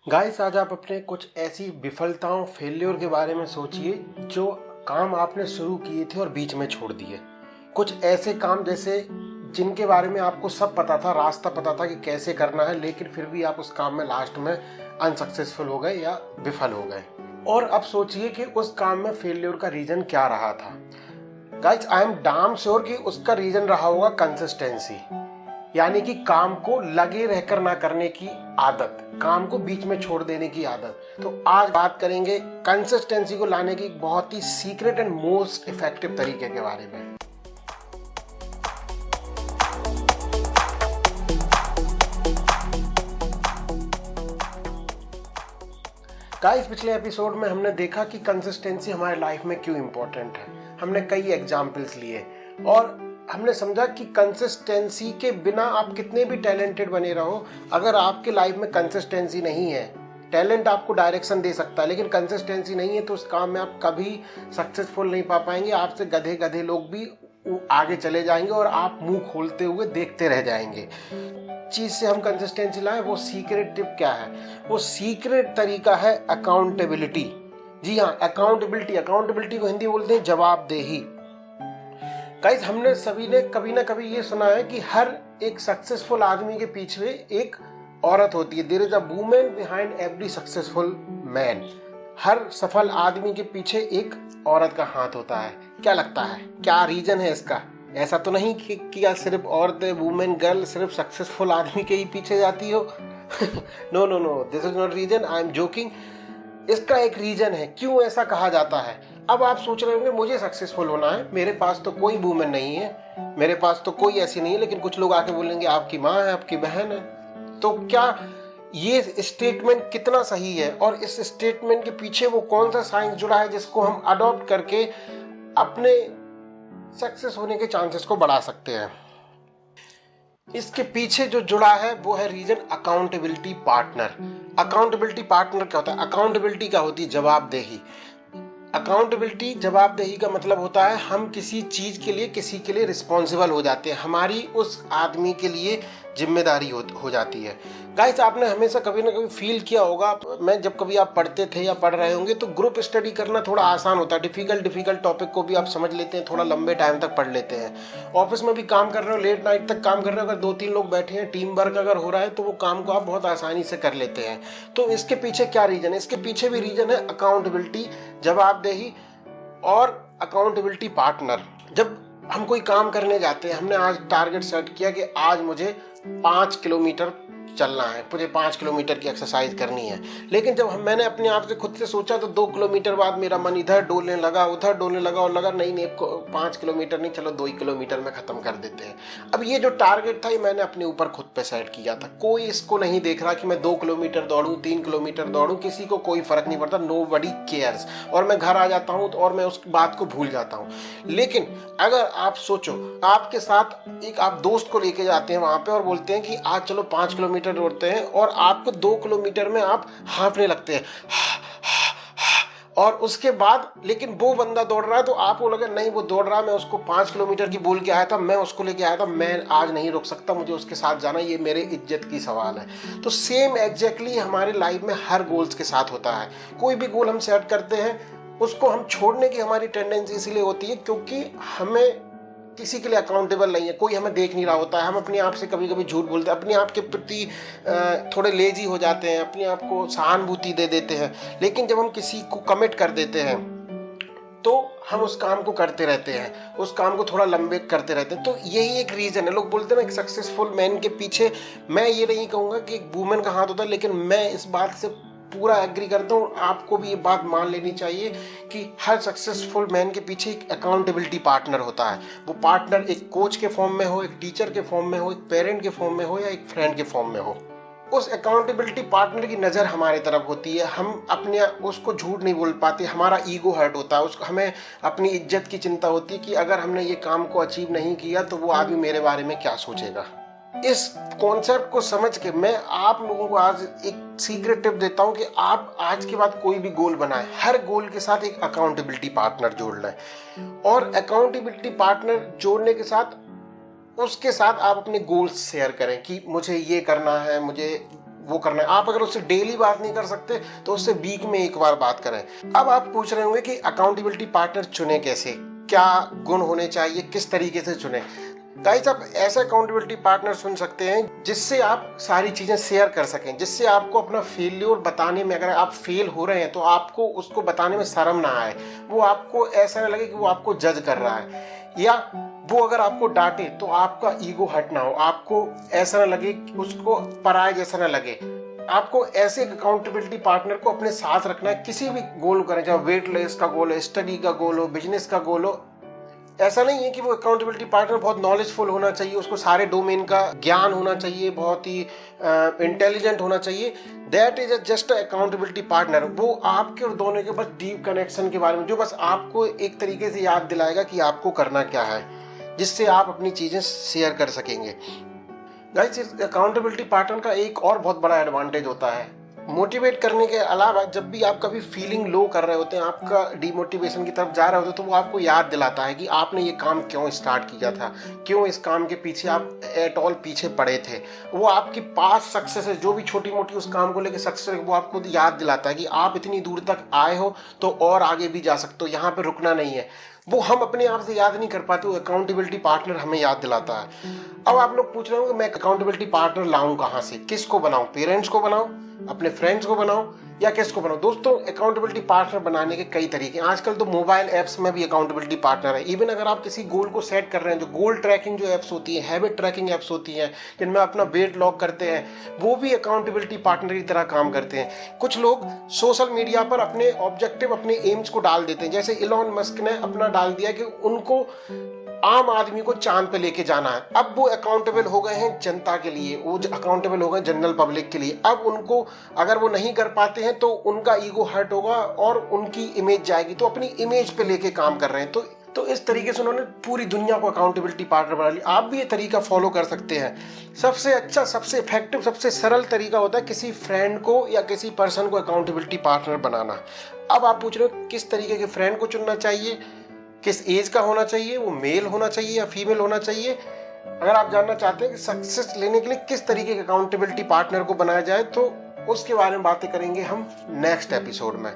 Guys, आज आप अपने कुछ ऐसी विफलताओं फेल्योर के बारे में सोचिए जो काम आपने शुरू किए थे और बीच में छोड़ दिए। कुछ ऐसे काम जैसे जिनके बारे में आपको सब पता था, रास्ता पता था कि कैसे करना है, लेकिन फिर भी आप उस काम में लास्ट में अनसक्सेसफुल हो गए या विफल हो गए। और अब सोचिए कि उस काम में फेल्योर का रीजन क्या रहा था। Guys, I am damn sure कि उसका रीजन रहा होगा कंसिस्टेंसी, यानी कि काम को लगे रहकर ना करने की आदत, काम को बीच में छोड़ देने की आदत। तो आज बात करेंगे कंसिस्टेंसी को लाने की एक बहुत ही सीक्रेट एंड मोस्ट इफेक्टिव तरीके के बारे में। गाइस, पिछले एपिसोड में हमने देखा कि कंसिस्टेंसी हमारे लाइफ में क्यों इंपॉर्टेंट है। हमने कई एग्जाम्पल्स लिए और हमने समझा कि कंसिस्टेंसी के बिना आप कितने भी टैलेंटेड बने रहो, अगर आपके लाइफ में कंसिस्टेंसी नहीं है, टैलेंट आपको डायरेक्शन दे सकता है लेकिन कंसिस्टेंसी नहीं है तो उस काम में आप कभी सक्सेसफुल नहीं पा पाएंगे। आपसे गधे गधे लोग भी आगे चले जाएंगे और आप मुंह खोलते हुए देखते रह जाएंगे। चीज से हम कंसिस्टेंसी लाएं, वो सीक्रेट टिप क्या है? वो सीक्रेट तरीका है अकाउंटेबिलिटी। जी हाँ, अकाउंटेबिलिटी को हिंदी बोलते हैं जवाबदेही। गाइस, हमने सभी ने कभी ना कभी ये सुना है कि हर एक सक्सेसफुल आदमी के पीछे एक औरत होती है। There is a woman behind every successful man. हर सफल आदमी के पीछे एक औरत का हाथ होता है। क्या लगता है, क्या रीजन है इसका? ऐसा तो नहीं कि सिर्फ औरतें, वुमेन, गर्ल सिर्फ सक्सेसफुल आदमी के ही पीछे जाती हो। No no no, this is not reason, I am joking. इसका एक रीजन है क्यों ऐसा कहा जाता है। अब आप सोच रहे होंगे मुझे सक्सेसफुल होना है, मेरे पास तो कोई वुमेन नहीं है, मेरे पास तो कोई ऐसी नहीं है, लेकिन कुछ लोग आके बोलेंगे आपकी माँ है, आपकी बहन है। तो क्या ये स्टेटमेंट कितना सही है और इस स्टेटमेंट के पीछे वो कौन सा साइंस जुड़ा है जिसको हम अडॉप्ट करके अपने सक्सेस होने के चांसेस को बढ़ा सकते हैं? इसके पीछे जो जुड़ा है वो है reason accountability partner. Accountability partner क्या होता है? अकाउंटेबिलिटी क्या होती है? जवाबदेही। अकाउंटेबिलिटी, जवाबदेही का मतलब होता है हम किसी चीज के लिए, किसी के लिए रिस्पॉन्सिबल हो जाते हैं, हमारी उस आदमी के लिए जिम्मेदारी हो जाती है। गाइस, आपने हमेशा कभी ना कभी फील किया होगा, मैं जब कभी आप पढ़ते थे या पढ़ रहे होंगे तो ग्रुप स्टडी करना थोड़ा आसान होता है। डिफिकल्ट टॉपिक को भी आप समझ लेते हैं, थोड़ा लंबे टाइम तक पढ़ लेते हैं। ऑफिस में भी काम कर रहे हो, लेट नाइट तक काम कर रहे हो, अगर 2-3 लोग बैठे हैं, टीम वर्क अगर हो रहा है तो वो काम को आप बहुत आसानी से कर लेते हैं। तो इसके पीछे क्या रीजन है? इसके पीछे भी रीजन है अकाउंटेबिलिटी, जवाबदेही और अकाउंटेबिलिटी पार्टनर। जब हम कोई काम करने जाते हैं, हमने आज टारगेट सेट किया कि आज मुझे 5 किलोमीटर चलना है, मुझे 5 किलोमीटर की एक्सरसाइज करनी है, लेकिन जब मैंने अपने आप से खुद से सोचा तो 2 किलोमीटर बाद मेरा मन इधर डोलने लगा, उधर डोलने लगा और लगा नहीं 5 किलोमीटर नहीं, चलो 2 ही किलोमीटर में खत्म कर देते हैं। अब ये जो टारगेट था ये मैंने अपने ऊपर खुद पे सेट किया था। कोई इसको नहीं देख रहा कि मैं 2 किलोमीटर दौड़ूं, 3 किलोमीटर दौड़ूं, किसी को कोई फर्क नहीं पड़ता, नोबडी केयर्स। और मैं घर आ जाता हूं और मैं उस बात को भूल जाता हूं। लेकिन अगर आप सोचो, आपके साथ एक आप दोस्त को लेके जाते हैं वहां पे और बोलते हैं कि आज चलो 5 किलोमीटर दौड़ते हैं, और आपको 2 किलोमीटर में आप हांफने लगते हैं और उसके बाद लेकिन वो बंदा दौड़ रहा है तो आपको लगे नहीं वो दौड़ रहा है, मैं उसको 5 किलोमीटर की बोल के आया था, मैं उसको लेके आया था, मैं आज नहीं रुक सकता, मुझे उसके साथ जाना, ये मेरे इज्जत की सवाल है। तो सेम एग्जैक्टली हमारे लाइफ में हर गोल्स के साथ होता है। कोई भी गोल हम सेट करते हैं उसको हम छोड़ने की हमारी टेंडेंसी इसलिए होती है क्योंकि हमें किसी के लिए अकाउंटेबल नहीं है, कोई हमें देख नहीं रहा होता है। हम अपने आप से कभी कभी झूठ बोलते हैं, अपने आप के प्रति थोड़े लेजी हो जाते हैं, अपने आप को सहानुभूति दे देते हैं। लेकिन जब हम किसी को कमिट कर देते हैं तो हम उस काम को करते रहते हैं, उस काम को थोड़ा लंबे करते रहते हैं। तो यही एक रीजन है। लोग बोलते हैं ना एक सक्सेसफुल मैन के पीछे, मैं ये नहीं कहूँगा कि एक वुमेन का हाथ होता है, लेकिन मैं इस बात से पूरा एग्री करता हूँ। आपको भी ये बात मान लेनी चाहिए कि हर सक्सेसफुल मैन के पीछे एक अकाउंटेबिलिटी पार्टनर होता है। वो पार्टनर एक कोच के फॉर्म में हो, एक टीचर के फॉर्म में हो, एक पेरेंट के फॉर्म में हो या एक फ्रेंड के फॉर्म में हो। उस अकाउंटेबिलिटी पार्टनर की नज़र हमारी तरफ होती है। हम अपने उसको झूठ नहीं बोल पाते, हमारा ईगो हर्ट होता है, उसको हमें अपनी इज्जत की चिंता होती है कि अगर हमने ये काम को अचीव नहीं किया तो वो आदमी मेरे बारे में क्या सोचेगा। इस कॉन्सेप्ट को समझ के मैं आप लोगों को आज एक सीक्रेट टिप देता हूं कि आप आज के बाद कोई भी गोल बनाएं, हर गोल के साथ एक अकाउंटेबिलिटी पार्टनर जोड़ लें। और अकाउंटेबिलिटी पार्टनर जोड़ने के साथ उसके साथ आप अपने गोल्स शेयर करें कि मुझे ये करना है, मुझे वो करना है। आप अगर उससे डेली बात नहीं कर सकते तो उससे वीक में एक बार बात करें। अब आप पूछ रहे होंगे कि अकाउंटेबिलिटी पार्टनर चुने कैसे, क्या गुण होने चाहिए, किस तरीके से चुने। गाइस, आप ऐसा अकाउंटेबिलिटी पार्टनर चुन सकते हैं जिससे आप सारी चीजें शेयर कर सकें, जिससे आपको अपना फेल्योर बताने में, अगर आप फेल हो रहे हैं तो आपको उसको बताने में शर्म ना आए, वो आपको ऐसा ना लगे कि वो आपको जज कर रहा है, या वो अगर आपको डांटे तो आपका ईगो हर्ट ना हो, आपको ऐसा ना लगे कि उसको पराया जैसा ना लगे। आपको ऐसे अकाउंटेबिलिटी पार्टनर को अपने साथ रखना है। किसी भी गोल करें, चाहे वेट लॉस का गोल हो, स्टडी का गोल हो, बिजनेस का गोल हो, ऐसा नहीं है कि वो अकाउंटेबिलिटी पार्टनर बहुत नॉलेजफुल होना चाहिए, उसको सारे डोमेन का ज्ञान होना चाहिए, बहुत ही इंटेलिजेंट होना चाहिए। That is just accountability partner. वो आपके और दोनों के बस डीप कनेक्शन के बारे में, जो बस आपको एक तरीके से याद दिलाएगा कि आपको करना क्या है, जिससे आप अपनी चीजें शेयर कर सकेंगे। गाइस, इस अकाउंटेबिलिटी पार्टनर का एक और बहुत बड़ा एडवांटेज होता है, मोटिवेट करने के अलावा जब भी आप कभी फीलिंग लो कर रहे होते हैं, आपका डिमोटिवेशन की तरफ जा रहे होते हैं, तो वो आपको याद दिलाता है कि आपने ये काम क्यों स्टार्ट किया था, क्यों इस काम के पीछे आप एट ऑल पीछे पड़े थे। वो आपकी पास्ट सक्सेस है, जो भी छोटी मोटी उस काम को लेकर सक्सेस है, वो आपको याद दिलाता है कि आप इतनी दूर तक आए हो तो और आगे भी जा सकते हो, यहाँ पे रुकना नहीं है। वो हम अपने आप से याद नहीं कर पाते, वो अकाउंटेबिलिटी पार्टनर हमें याद दिलाता है। अब आप लोग पूछ रहे हो कि मैं अकाउंटेबिलिटी पार्टनर लाऊं कहां से, किसको बनाऊं, पेरेंट्स को बनाऊं, अपने फ्रेंड्स को बनाऊं, या किसको बनाऊं। दोस्तों, अकाउंटेबिलिटी पार्टनर बनाने के कई तरीके हैं। आजकल तो मोबाइल एप्स में भी अकाउंटेबिलिटी पार्टनर है। इवन अगर आप किसी गोल को सेट कर रहे हैं, जो गोल ट्रैकिंग जो एप्स होती है, हैबिट ट्रैकिंग एप्स होती हैं, जिनमें अपना वेट लॉग करते हैं, वो भी अकाउंटेबिलिटी पार्टनर की तरह काम करते हैं। कुछ लोग सोशल मीडिया पर अपने ऑब्जेक्टिव, अपने एम्स को डाल देते हैं। जैसे इलॉन मस्क ने अपना डाल दिया कि उनको आम आदमी को चांद पे लेके जाना है। अब वो अकाउंटेबल हो गए हैं जनता के लिए, वो अकाउंटेबल हो गए जनरल पब्लिक के लिए। अब उनको अगर वो नहीं कर पाते हैं तो उनका ईगो हर्ट होगा और उनकी इमेज जाएगी, तो अपनी इमेज पे लेके काम कर रहे हैं। तो इस तरीके से उन्होंने पूरी दुनिया को अकाउंटेबिलिटी पार्टनर बना लिया। आप भी ये तरीका फॉलो कर सकते हैं। सबसे अच्छा, सबसे इफेक्टिव, सबसे सरल तरीका होता है किसी फ्रेंड को या किसी पर्सन को अकाउंटेबिलिटी पार्टनर बनाना। अब आप पूछ रहे हो किस तरीके के फ्रेंड को चुनना चाहिए, किस एज का होना चाहिए, वो मेल होना चाहिए या फीमेल होना चाहिए। अगर आप जानना चाहते हैं कि सक्सेस लेने के लिए किस तरीके के अकाउंटेबिलिटी पार्टनर को बनाया जाए, तो उसके बारे में बातें करेंगे हम नेक्स्ट एपिसोड में।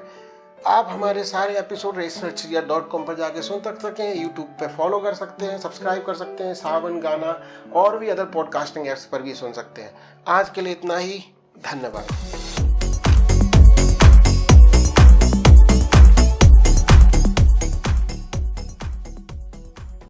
आप हमारे सारे एपिसोड researchria.com पर जाके सुन सकें, यूट्यूब पे फॉलो कर सकते हैं, सब्सक्राइब कर सकते हैं, सावन, गाना और भी अदर पॉडकास्टिंग एप्स पर भी सुन सकते हैं। आज के लिए इतना ही, धन्यवाद।